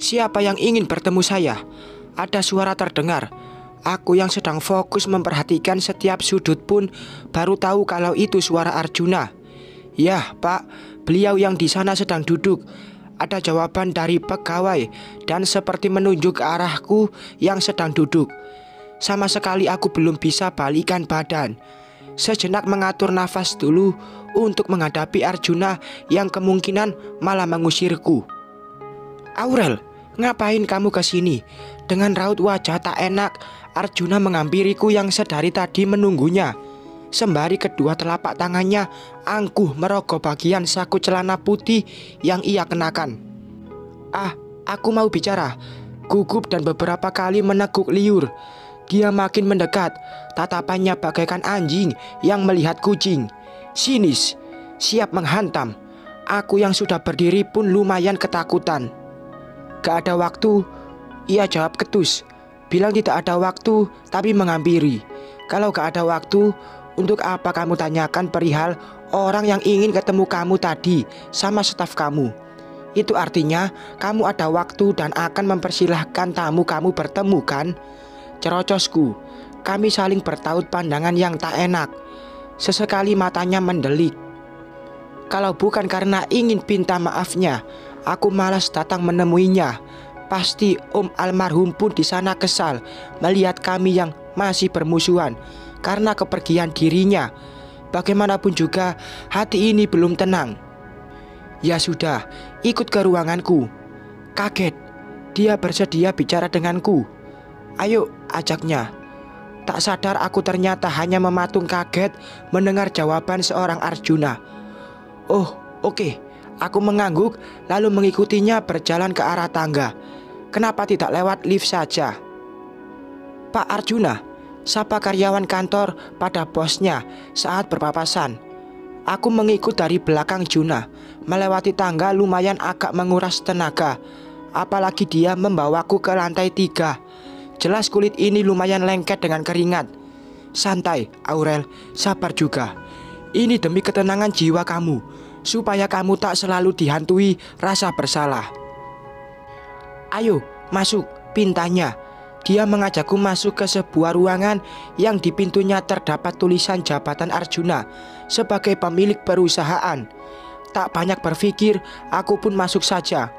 Siapa yang ingin bertemu saya? Ada suara terdengar. Aku yang sedang fokus memperhatikan setiap sudut pun baru tahu kalau itu suara Arjuna. "Yah, Pak, beliau yang di sana sedang duduk." Ada jawaban dari pegawai dan seperti menunjuk ke arahku yang sedang duduk. Sama sekali aku belum bisa balikan badan. Sejenak mengatur nafas dulu untuk menghadapi Arjuna yang kemungkinan malah mengusirku. "Aurel, ngapain kamu ke sini?" Dengan raut wajah tak enak, Arjuna menghampiriku yang sedari tadi menunggunya. Sembari kedua telapak tangannya angkuh merogoh bagian saku celana putih yang ia kenakan. Aku mau bicara." Gugup dan beberapa kali meneguk liur. Dia makin mendekat, tatapannya bagaikan anjing yang melihat kucing. Sinis, siap menghantam. Aku yang sudah berdiri pun lumayan ketakutan. "Gak ada waktu," ia jawab ketus. Bilang tidak ada waktu tapi menghampiri. "Kalau gak ada waktu, untuk apa kamu tanyakan perihal orang yang ingin ketemu kamu tadi sama staf kamu? Itu artinya kamu ada waktu dan akan mempersilahkan tamu kamu bertemu kan?" Cerocosku. Kami saling bertaut pandangan yang tak enak. Sesekali matanya mendelik. Kalau bukan karena ingin pinta maafnya, aku malas datang menemuinya. Pasti Om almarhum pun di sana kesal melihat kami yang masih bermusuhan karena kepergian dirinya. Bagaimanapun juga hati ini belum tenang. Ya sudah, ikut ke ruanganku. Kaget, dia bersedia bicara denganku. "Ayo," ajaknya. Tak sadar aku ternyata hanya mematung kaget mendengar jawaban seorang Arjuna. "Oh, oke." Aku mengangguk lalu mengikutinya berjalan ke arah tangga. Kenapa tidak lewat lift saja? "Pak Arjuna," sapa karyawan kantor pada bosnya saat berpapasan. Aku mengikut dari belakang Juna. Melewati tangga lumayan agak menguras tenaga. Apalagi dia membawaku ke lantai 3. Jelas kulit ini lumayan lengket dengan keringat. "Santai, Aurel, sabar juga. Ini demi ketenangan jiwa kamu, supaya kamu tak selalu dihantui rasa bersalah." "Ayo, masuk," pintanya. Dia mengajakku masuk ke sebuah ruangan yang di pintunya terdapat tulisan jabatan Arjuna sebagai pemilik perusahaan. Tak banyak berpikir, aku pun masuk saja.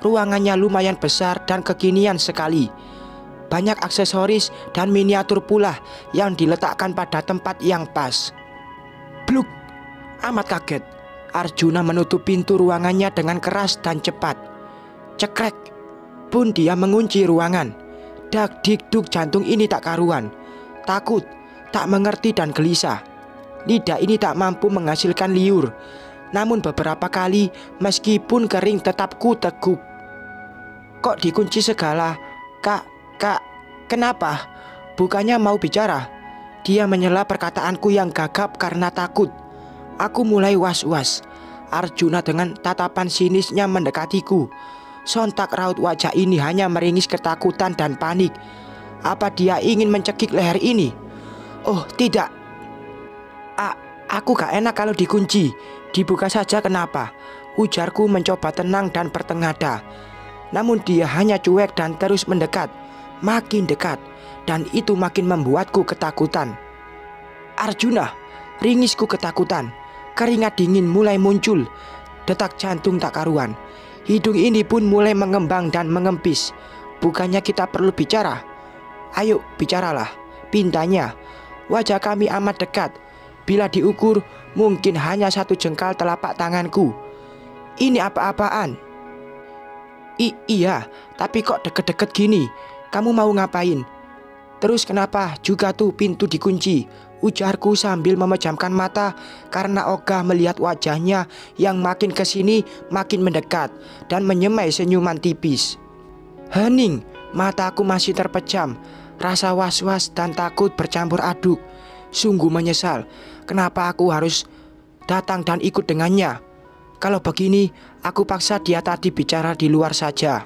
Ruangannya lumayan besar dan kekinian sekali. Banyak aksesoris dan miniatur pula yang diletakkan pada tempat yang pas. Bluk! Amat kaget. Arjuna menutup pintu ruangannya dengan keras dan cepat. Cekrek! Pun dia mengunci ruangan. Dak dikduk jantung ini tak karuan. Takut, tak mengerti dan gelisah. Lidah ini tak mampu menghasilkan liur. Namun beberapa kali meskipun kering tetap ku teguk. "Kok dikunci segala? Kak, kenapa? Bukannya mau bicara?" Dia menyela perkataanku yang gagap karena takut. Aku mulai was-was. Arjuna dengan tatapan sinisnya mendekatiku. Sontak raut wajah ini hanya meringis ketakutan dan panik. Apa dia ingin mencekik leher ini? "Oh tidak, aku gak enak kalau dikunci. Dibuka saja kenapa?" Ujarku mencoba tenang dan bertengada. Namun dia hanya cuek dan terus mendekat. Makin dekat. Dan itu makin membuatku ketakutan. "Arjuna!" Ringisku ketakutan. Keringat dingin mulai muncul. Detak jantung tak karuan. Hidung ini pun mulai mengembang dan mengempis. "Bukannya kita perlu bicara?" "Ayo bicaralah," pintanya. Wajah kami amat dekat. Bila diukur mungkin hanya 1 jengkal telapak tanganku. "Ini apa-apaan?" Iya, tapi kok deket-deket gini? Kamu mau ngapain?" "Terus kenapa juga tuh pintu dikunci?" Ujarku sambil memejamkan mata karena ogah melihat wajahnya yang makin kesini makin mendekat dan menyemai senyuman tipis. Hening, mataku masih terpejam. Rasa was-was dan takut bercampur aduk. Sungguh menyesal, kenapa aku harus datang dan ikut dengannya. Kalau begini, aku paksa dia tadi bicara di luar saja.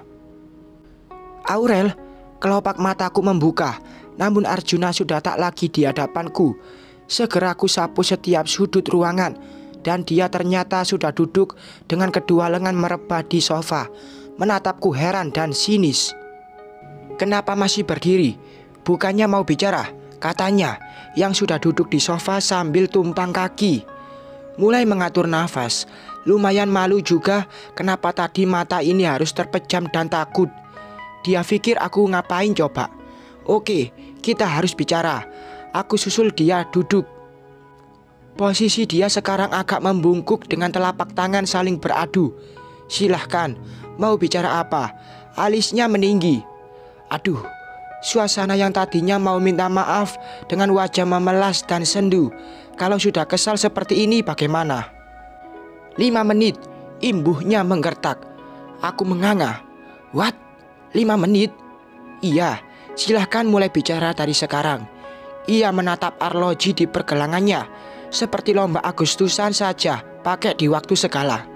"Aurel," kelopak mataku membuka. Namun Arjuna sudah tak lagi di hadapanku. Segera aku sapu setiap sudut ruangan. Dan dia ternyata sudah duduk dengan kedua lengan merebah di sofa. menatapku heran dan sinis. "Kenapa masih berdiri? Bukannya mau bicara?" katanya yang sudah duduk di sofa sambil tumpang kaki. Mulai mengatur nafas. Lumayan malu juga kenapa tadi mata ini harus terpejam dan takut. Dia pikir aku ngapain coba. "Oke, kita harus bicara." Aku susul dia duduk. Posisi dia sekarang agak membungkuk dengan telapak tangan saling beradu. "Silahkan, mau bicara apa?" Alisnya meninggi. Aduh, suasana yang tadinya mau minta maaf dengan wajah memelas dan sendu. Kalau sudah kesal seperti ini bagaimana? 5 menit, imbuhnya menggertak. Aku menganga. "What? 5 menit? Iya, silahkan mulai bicara dari sekarang." Ia menatap arloji di pergelangannya, seperti lomba Agustusan saja, pakai di waktu segala.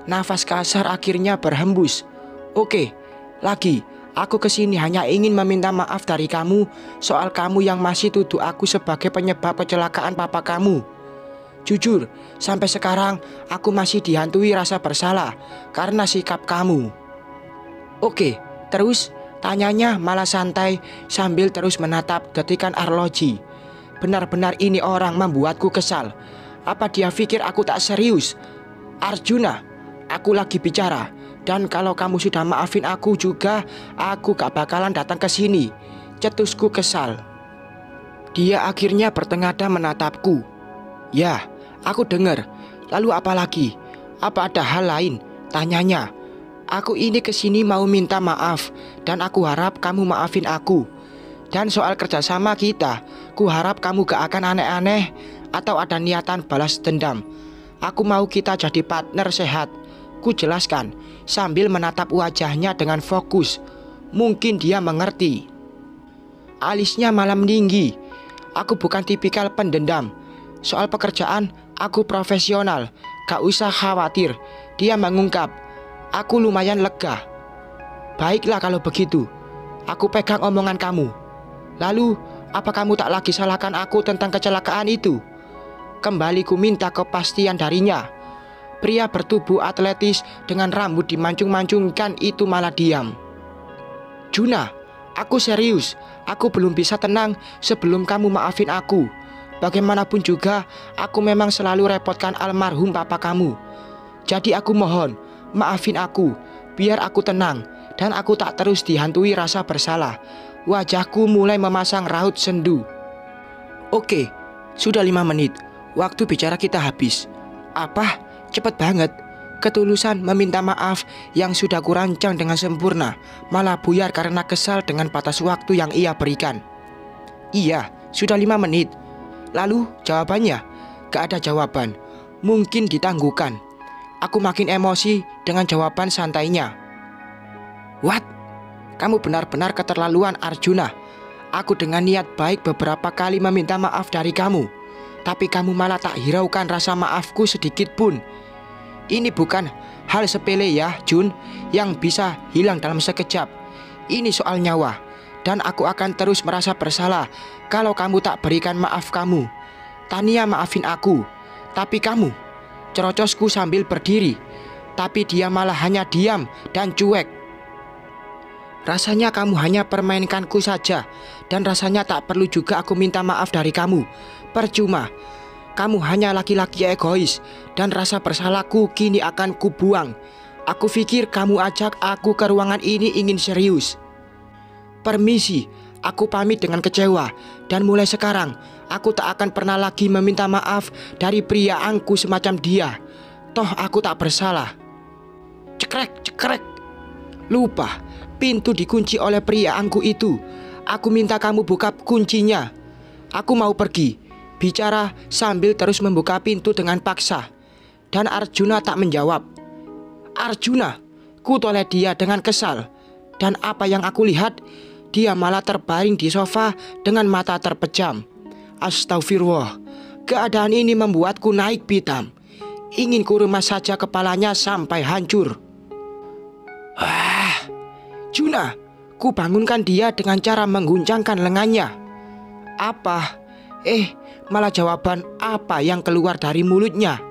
Nafas kasar akhirnya berhembus. "Oke, lagi. Aku kesini hanya ingin meminta maaf dari kamu soal kamu yang masih tuduh aku sebagai penyebab kecelakaan papa kamu. Jujur, sampai sekarang aku masih dihantui rasa bersalah karena sikap kamu." "Oke, terus?" tanyanya malah santai sambil terus menatap detikan arloji. Benar-benar ini orang membuatku kesal. Apa dia pikir aku tak serius? "Arjuna, aku lagi bicara. Dan kalau kamu sudah maafin aku juga, aku gak bakalan datang ke sini," cetusku kesal. Dia akhirnya bertengada menatapku. "Ya, aku dengar. Lalu apa lagi? Apa ada hal lain?" tanyanya. "Aku ini kesini mau minta maaf dan aku harap kamu maafin aku. Dan soal kerjasama kita, ku harap kamu gak akan aneh-aneh atau ada niatan balas dendam. Aku mau kita jadi partner sehat," ku jelaskan sambil menatap wajahnya dengan fokus. Mungkin dia mengerti. Alisnya malah meninggi. "Aku bukan tipikal pendendam. Soal pekerjaan, aku profesional. Gak usah khawatir," dia mengungkap. Aku lumayan lega. "Baiklah kalau begitu. Aku pegang omongan kamu. Lalu, apa kamu tak lagi salahkan aku tentang kecelakaan itu?" Kembali ku minta kepastian darinya. Pria bertubuh atletis dengan rambut dimancung-mancungkan itu malah diam. "Juna, aku serius. Aku belum bisa tenang sebelum kamu maafin aku. Bagaimanapun juga, aku memang selalu repotkan almarhum papa kamu. Jadi aku mohon, maafin aku, biar aku tenang dan aku tak terus dihantui rasa bersalah." Wajahku mulai memasang raut sendu. "Oke, sudah 5 menit. Waktu bicara kita habis." "Apa? Cepet banget." Ketulusan meminta maaf yang sudah kurancang dengan sempurna malah buyar karena kesal dengan batas waktu yang ia berikan. "Iya, sudah 5 menit. Lalu jawabannya?" "Gak ada jawaban. Mungkin ditangguhkan." Aku makin emosi dengan jawaban santainya. "What? Kamu benar-benar keterlaluan, Arjuna. Aku dengan niat baik beberapa kali meminta maaf dari kamu, tapi kamu malah tak hiraukan rasa maafku sedikit pun. Ini bukan hal sepele ya, Jun, yang bisa hilang dalam sekejap. Ini soal nyawa, dan aku akan terus merasa bersalah kalau kamu tak berikan maaf kamu. Tania maafin aku, tapi kamu..." Cerocosku sambil berdiri, tapi dia malah hanya diam dan cuek. "Rasanya kamu hanya permainkanku saja, dan rasanya tak perlu juga aku minta maaf dari kamu. Percuma. Kamu hanya laki-laki egois, dan rasa bersalahku kini akan kubuang. Aku pikir kamu ajak aku ke ruangan ini ingin serius." "Permisi, aku pamit dengan kecewa, dan mulai sekarang aku tak akan pernah lagi meminta maaf dari pria angku semacam dia. Toh aku tak bersalah." Cekrek, cekrek. Lupa. Pintu dikunci oleh pria angku itu. Aku minta kamu buka kuncinya. Aku mau pergi, bicara sambil terus membuka pintu dengan paksa. Dan Arjuna tak menjawab. "Arjuna," ku toleh dia dengan kesal. Dan apa yang aku lihat, dia malah terbaring di sofa dengan mata terpejam. Astagfirullah, keadaan ini membuatku naik pitam. Ingin ku remas saja kepalanya sampai hancur. "Juna," ku bangunkan dia dengan cara mengguncangkan lengannya. "Apa?" Malah jawaban apa yang keluar dari mulutnya.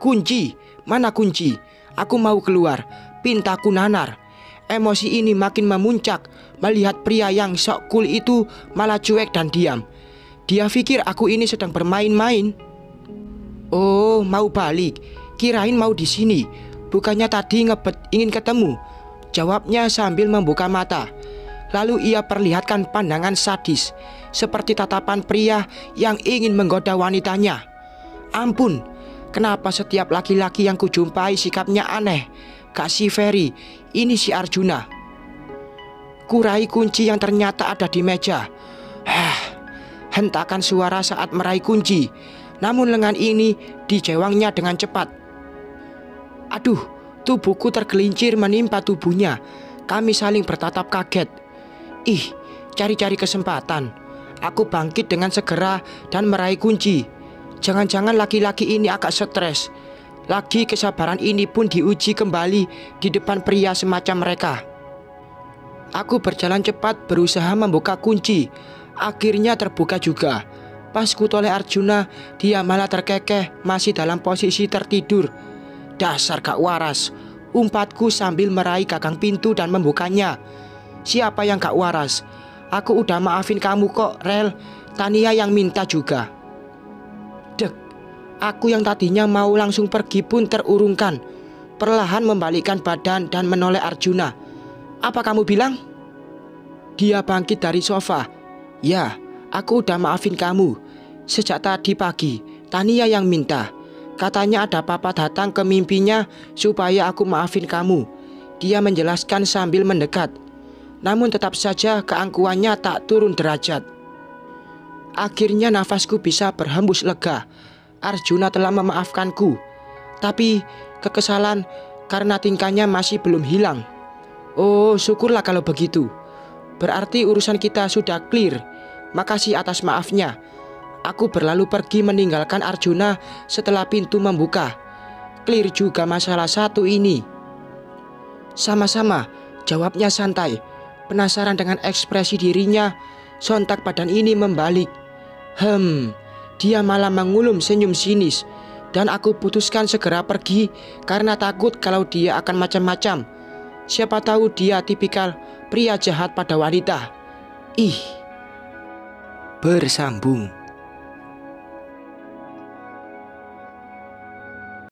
"Kunci, mana kunci? Aku mau keluar. Pintaku nanar. Emosi ini makin memuncak melihat pria yang sok cool itu malah cuek dan diam. Dia pikir aku ini sedang bermain-main. Oh, mau balik. Kirain mau di sini. Bukannya tadi ngebet ingin ketemu. Jawabnya sambil membuka mata. Lalu ia perlihatkan pandangan sadis, seperti tatapan pria yang ingin menggoda wanitanya. Ampun, kenapa setiap laki-laki yang kujumpai sikapnya aneh? Gak si Ferry, ini si Arjuna. Kurai kunci yang ternyata ada di meja. Hentakan suara saat meraih kunci. Namun lengan ini dijewangnya dengan cepat. Aduh, tubuhku tergelincir menimpa tubuhnya. Kami saling bertatap kaget. Ih, cari-cari kesempatan. Aku bangkit dengan segera dan meraih kunci. Jangan-jangan laki-laki ini agak stres. Lagi kesabaran ini pun diuji kembali di depan pria semacam mereka. Aku berjalan cepat berusaha membuka kunci. Akhirnya terbuka juga. Pas kutoleh Arjuna, dia malah terkekeh masih dalam posisi tertidur. Dasar gak waras, umpatku sambil meraih gagang pintu dan membukanya. Siapa yang gak waras? Aku udah maafin kamu kok, Rel. Tania yang minta juga. Dek, aku yang tadinya mau langsung pergi pun terurungkan. Perlahan membalikkan badan dan menoleh Arjuna. Apa kamu bilang? Dia bangkit dari sofa. Ya, aku udah maafin kamu. Sejak tadi pagi, Tania yang minta. Katanya ada papa datang ke mimpinya supaya aku maafin kamu. Dia menjelaskan sambil mendekat. Namun tetap saja keangkuhannya tak turun derajat. Akhirnya nafasku bisa berhembus lega. Arjuna telah memaafkanku. Tapi kekesalan karena tingkahnya masih belum hilang. Oh, syukurlah kalau begitu. Berarti urusan kita sudah clear. Makasih atas maafnya. Aku berlalu pergi meninggalkan Arjuna setelah pintu membuka. Clear juga masalah satu ini. Sama-sama, jawabnya santai. Penasaran dengan ekspresi dirinya, sontak badan ini membalik. Dia malah mengulum senyum sinis. Dan aku putuskan segera pergi karena takut kalau dia akan macam-macam. Siapa tahu dia tipikal pria jahat pada wanita. Bersambung.